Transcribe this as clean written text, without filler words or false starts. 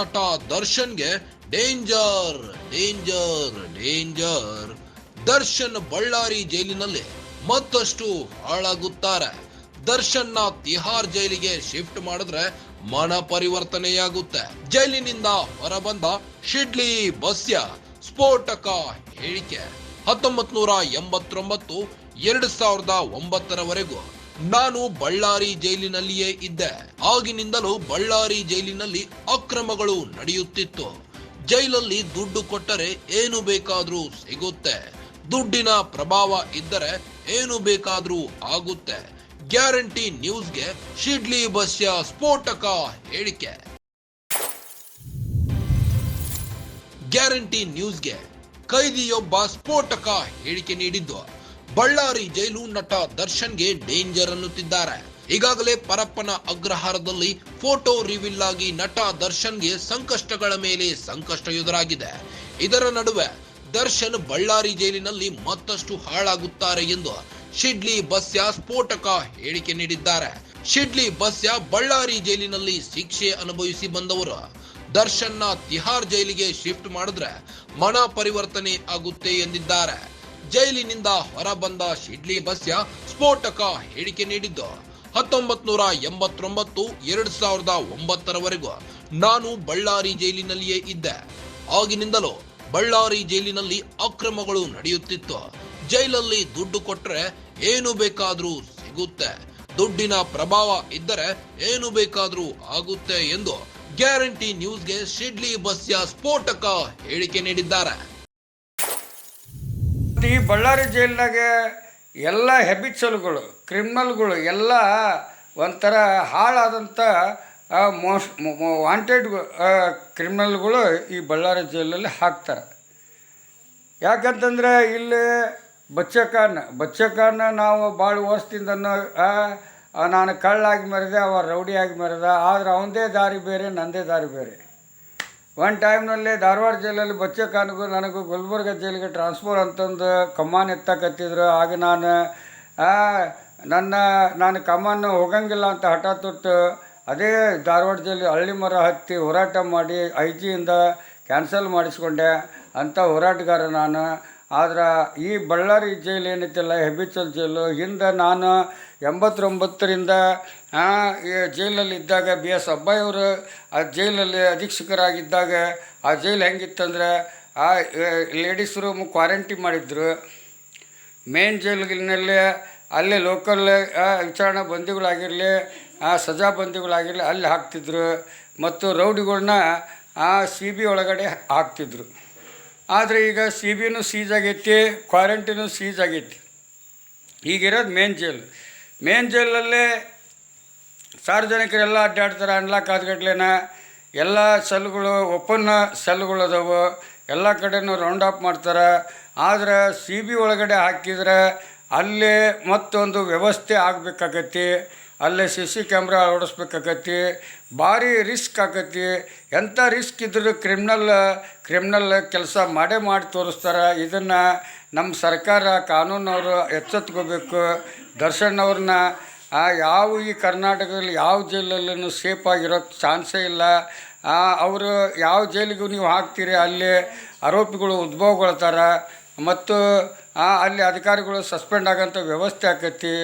ನಟ ದರ್ಶನ್ಗೆ danger danger danger. Darshan Ballari ಜೈಲಿನಲ್ಲಿ ಮತ್ತಷ್ಟು ಹಾಳಾಗುತ್ತಾರೆ. ದರ್ಶನ್ನ ತಿಹಾರ್ ಜೈಲಿಗೆ ಶಿಫ್ಟ್ ಮಾಡಿದ್ರೆ ಮನ ಪರಿವರ್ತನೆಯಾಗುತ್ತೆ. ಜೈಲಿನಿಂದ ಹೊರಬಂದ ಶಿಡ್ಲಿ ಬಸ್ಯ ಸ್ಫೋಟಕ ಹೇಳಿಕೆ. 1989 2009 ನಾನು ಬಳ್ಳಾರಿ ಜೈಲಿನಲ್ಲಿಯೇ ಇದ್ದೆ. ಆಗಿನಿಂದಲೂ ಬಳ್ಳಾರಿ ಜೈಲಿನಲ್ಲಿ ಅಕ್ರಮಗಳು ನಡೆಯುತ್ತಿತ್ತು. ಜೈಲಲ್ಲಿ ದುಡ್ಡು ಕೊಟ್ಟರೆ ಏನು ಬೇಕಾದ್ರೂ ಸಿಗುತ್ತೆ. ದುಡ್ಡಿನ ಪ್ರಭಾವ ಇದ್ದರೆ ಏನು ಬೇಕಾದ್ರೂ ಆಗುತ್ತೆ. ಗ್ಯಾರಂಟಿ ನ್ಯೂಸ್ಗೆ ಶಿಡ್ಲಿ ಬಸ್ಯ ಸ್ಫೋಟಕ ಹೇಳಿಕೆ. ಗ್ಯಾರಂಟಿ ನ್ಯೂಸ್ಗೆ ಕೈದಿಯೊಬ್ಬ ಸ್ಫೋಟಕ ಹೇಳಿಕೆ ನೀಡಿದ್ದು. ಬಳ್ಳಾರಿ ಜೈಲು ನಟ ದರ್ಶನ್ಗೆ ಡೇಂಜರ್ ಅನ್ನುತ್ತಿದ್ದಾರೆ. ಈಗಾಗಲೇ ಪರಪ್ಪನ ಅಗ್ರಹಾರದಲ್ಲಿ ಫೋಟೋ ರಿವೀಲ್ ಆಗಿ ನಟ ದರ್ಶನ್ಗೆ ಸಂಕಷ್ಟಗಳ ಮೇಲೆ ಸಂಕಷ್ಟ ಎದುರಾಗಿದೆ. ಇದರ ನಡುವೆ ದರ್ಶನ್ ಬಳ್ಳಾರಿ ಜೈಲಿನಲ್ಲಿ ಮತ್ತಷ್ಟು ಹಾಳಾಗುತ್ತಾರೆ ಎಂದು ಶಿಡ್ಲಿ ಬಸ್ಯ ಸ್ಫೋಟಕ ಹೇಳಿಕೆ ನೀಡಿದ್ದಾರೆ. ಶಿಡ್ಲಿ ಬಸ್ಯ ಬಳ್ಳಾರಿ ಜೈಲಿನಲ್ಲಿ ಶಿಕ್ಷೆ ಅನುಭವಿಸಿ ಬಂದವರು. ದರ್ಶನ್ನ ತಿಹಾರ್ ಜೈಲಿಗೆ ಶಿಫ್ಟ್ ಮಾಡಿದ್ರೆ ಮನ ಪರಿವರ್ತನೆ ಆಗುತ್ತೆ ಎಂದಿದ್ದಾರೆ. ಜೈಲಿನಿಂದ ಹೊರಬಂದ ಶಿಡ್ಲಿ ಬಸ್ಯ ಸ್ಫೋಟಕ ಹೇಳಿಕೆ ನೀಡಿದ್ದು. 1989 2009 ನಾನು ಬಳ್ಳಾರಿ ಜೈಲಿನಲ್ಲಿಯೇ ಇದ್ದೆ. ಆಗಿನಿಂದಲೂ ಬಳ್ಳಾರಿ ಜೈಲಿನಲ್ಲಿ ಅಕ್ರಮಗಳು ನಡೆಯುತ್ತಿತ್ತು. ಜೈಲಲ್ಲಿ ದುಡ್ಡು ಕೊಟ್ರೆ ಏನು ಬೇಕಾದ್ರೂ ಸಿಗುತ್ತೆ. ದುಡ್ಡಿನ ಪ್ರಭಾವ ಇದ್ದರೆ ಏನು ಬೇಕಾದ್ರೂ ಆಗುತ್ತೆ ಎಂದು ಗ್ಯಾರಂಟಿ ನ್ಯೂಸ್ಗೆ ಶಿಡ್ಲಿ ಬಸ್ಯ ಸ್ಫೋಟಕ ಹೇಳಿಕೆ ನೀಡಿದ್ದಾರೆ. ಈ ಬಳ್ಳಾರಿ ಜೈಲಿನಾಗೆ ಎಲ್ಲ ಹೆಬಿಚಲ್ಗಳು ಕ್ರಿಮಿನಲ್ಗಳು ಎಲ್ಲ ಒಂಥರ ಹಾಳಾದಂಥ ವಾಂಟೆಡ್ ಕ್ರಿಮಿನಲ್ಗಳು ಈ ಬಳ್ಳಾರಿ ಜೈಲಲ್ಲಿ ಹಾಕ್ತಾರೆ. ಯಾಕಂತಂದರೆ ಇಲ್ಲಿ ಬಚ್ಚಕಾನ ನಾವು ಭಾಳ ವರ್ಷದಿಂದ ನಾನು ಕಳ್ಳಾಗಿ ಮೆರೆದೆ, ಅವ ರೌಡಿಯಾಗಿ ಮೆರೆದ. ಆದರೆ ಅವನದೇ ದಾರಿ ಬೇರೆ, ನನ್ನದೇ ದಾರಿ ಬೇರೆ. ಒಂದು ಟೈಮ್ನಲ್ಲಿ ಧಾರವಾಡ ಜೈಲಲ್ಲಿ ಬಚ್ಚಕಾನಿಗೂ ನನಗೂ ಗುಲ್ಬರ್ಗ ಜೈಲಿಗೆ ಟ್ರಾನ್ಸ್ಫರ್ ಅಂತಂದು ಕಮಾನ್ ಎತ್ತಕತ್ತಿದ್ರು. ಆಗ ನಾನು ಕಮಾನ್ ಹೋಗಂಗಿಲ್ಲ ಅಂತ ಹಠ ತೊಟ್ಟು ಅದೇ ಧಾರವಾಡ ಜೈಲು ಹಳ್ಳಿ ಮರ ಹತ್ತಿ ಹೋರಾಟ ಮಾಡಿ IG ಕ್ಯಾನ್ಸಲ್ ಮಾಡಿಸ್ಕೊಂಡೆ ಅಂಥ ಹೋರಾಟಗಾರ ನಾನು. ಆದ್ರೆ ಈ ಬಳ್ಳಾರಿ ಜೈಲು ಏನೈತಿಲ್ಲ, ಹೆಬಿಚಲ್ ಜೈಲು, ಹಿಂದೆ ನಾನು 89ರಿಂದ ಜೈಲಲ್ಲಿ ಇದ್ದಾಗ BS ಅಬ್ಬಾಯಿಯವರು ಆ ಜೈಲಲ್ಲಿ ಅಧೀಕ್ಷಕರಾಗಿದ್ದಾಗ ಆ ಜೈಲು ಹೆಂಗಿತ್ತಂದ್ರೆ ಆ ಲೇಡೀಸ್ ರೂಮ್ ಕ್ವಾರಂಟೈನ್ ಮಾಡಿದ್ರು. ಮೇನ್ ಜೈಲಿನಲ್ಲಿ ಅಲ್ಲೇ ಲೋಕಲ್ ವಿಚಾರಣಾ ಬಂದಿಗಳಾಗಿರಲಿ, ಸಜಾ ಬಂದಿಗಳಾಗಿರಲಿ ಅಲ್ಲಿ ಹಾಕ್ತಿದ್ರು. ಮತ್ತು ರೌಡಿಗಳನ್ನ CB ಒಳಗಡೆ ಹಾಕ್ತಿದ್ರು. ಆದರೆ ಈಗ CBನೂ ಸೀಜ್ ಆಗೈತಿ, ಕ್ವಾರಂಟೈನು ಸೀಜ್ ಆಗೈತಿ. ಈಗಿರೋದು ಮೇನ್ ಜೈಲಲ್ಲೇ ಸಾರ್ವಜನಿಕರೆಲ್ಲ ಅಡ್ಡಾಡ್ತಾರೆ. ಅನ್ಲಾಕ್ ಆದ್ಗಡ್ಲೇನ ಎಲ್ಲ ಸೆಲ್ಗಳು ಓಪನ್ ಸೆಲ್ಗಳು ಅದಾವು, ಎಲ್ಲ ಕಡೆನೂ ರೌಂಡ್ ಅಪ್ ಮಾಡ್ತಾರೆ. ಆದರೆ CB ಒಳಗಡೆ ಹಾಕಿದ್ರೆ ಅಲ್ಲೇ ಮತ್ತೊಂದು ವ್ಯವಸ್ಥೆ ಆಗಬೇಕಾಗತ್ತಿ, ಅಲ್ಲೇ CC ಕ್ಯಾಮ್ರಾ ಅಳವಡಿಸ್ಬೇಕಾಗತ್ತಿ. ಭಾರಿ ರಿಸ್ಕ್ ಆಕತಿ. ಎಂಥ ರಿಸ್ಕ್ ಇದ್ದರೂ ಕ್ರಿಮಿನಲ್ ಕೆಲಸ ಮಾಡಿ ತೋರಿಸ್ತಾರೆ. ಇದನ್ನು ನಮ್ಮ ಸರ್ಕಾರ ಕಾನೂನವರು ಎಚ್ಚೆತ್ಕೋಬೇಕು. ದರ್ಶನ್ನವ್ರನ್ನ ಯಾವ ಈ ಕರ್ನಾಟಕದಲ್ಲಿ ಯಾವ ಜೈಲಲ್ಲೂ ಸೇಫ್ ಆಗಿರೋಕ್ಕೆ ಚಾನ್ಸೇ ಇಲ್ಲ. ಅವರು ಯಾವ ಜೈಲಿಗೂ ನೀವು ಹಾಕ್ತೀರಿ ಅಲ್ಲಿ ಆರೋಪಿಗಳು ಉದ್ಭವಗೊಳ್ತಾರೆ ಮತ್ತು ಅಲ್ಲಿ ಅಧಿಕಾರಿಗಳು ಸಸ್ಪೆಂಡ್ ಆಗೋಂಥ ವ್ಯವಸ್ಥೆ ಆಕೈತಿ.